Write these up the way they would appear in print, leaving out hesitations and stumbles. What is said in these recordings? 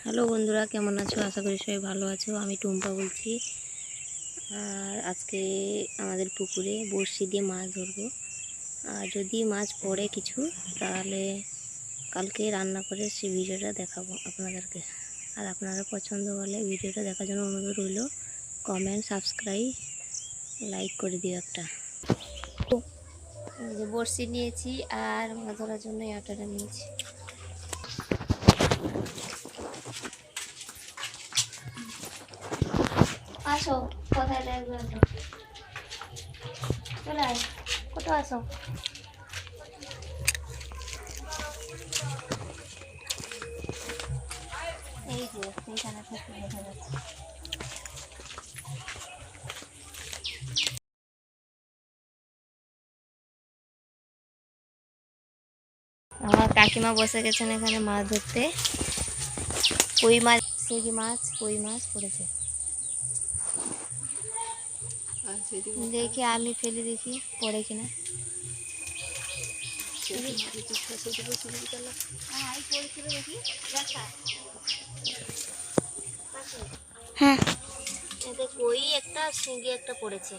Hello বন্ধুরা, কেমন আছো? আশা করি সবাই ভালো আছো। আমি টুম্পা বলছি। আর আজকে আমাদের পুকুরে বড়শি দিয়ে মাছ ধরবো। আর যদি মাছ পড়ে কিছু, তাহলে কালকে রান্না করে সেই ভিডিওটা দেখাবো আপনাদেরকে। আর আপনারা পছন্দ হলে ভিডিওটা দেখার জন্য অনুরোধ রইল। কমেন্ট, সাবস্ক্রাইব, লাইক করে দিও একটা। এই যে বড়শি নিয়েছি আর মাছ ধরার জন্য আটাটা নিয়েছি। আসো, কোথায় দেখবে? চলে আয়, কোথাও আসো। এই যে এইখানে থেকে দেখা যাচ্ছে। আমার কাকিমা বসে গেছেন এখানে মাছ ধরতে। কই মাছ, শিঙি মাছ, কই মাছ পড়েছে। দেখি আমি ফেলে দেখি পড়ে কিনা। হ্যাঁ, এতে কই একটা, শিঙি একটা পড়েছে।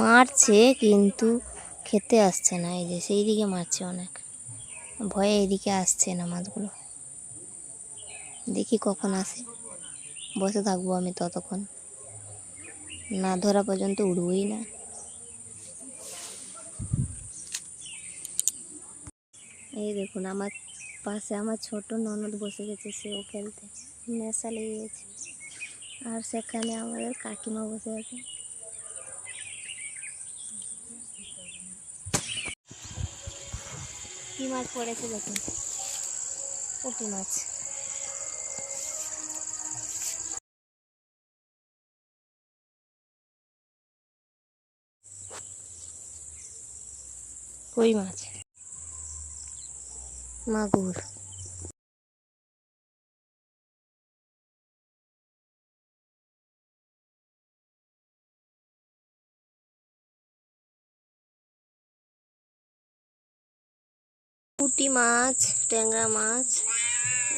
মারছে কিন্তু খেতে আসছে না। এই যে সেই দিকে মারছে অনেক, ভয়ে এদিকে আসছে না মাছগুলো। দেখি কখন আসে, বসে থাকবো আমি ততক্ষণ, না ধরা পর্যন্ত উঠবই না। এই দেখুন, আমার পাশে আমার ছোট ননদ বসে গেছে, সেও খেলতে, নেশা লেগে গেছে। আর সেখানে আমাদের কাকিমা বসে আছে। কি মাছ পড়েছে দেখুন, পুঁটি মাছ। কই মাছ, মাগুর। পুঁটি মাছ, ট্যাংরা মাছ,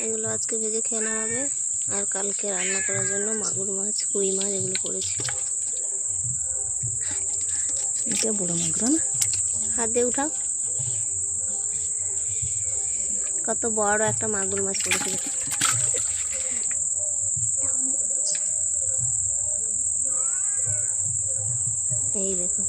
এগুলো আজকে ভেজে খেয়ে নেওয়া হবে। আর কালকে রান্না করার জন্য মাগুর মাছ, কই মাছ এগুলো করেছি। এটা বড় মাগুর না, হাত দিয়ে উঠাও। কত বড় একটা মাগুর মাছ পড়েছিল। এই দেখুন,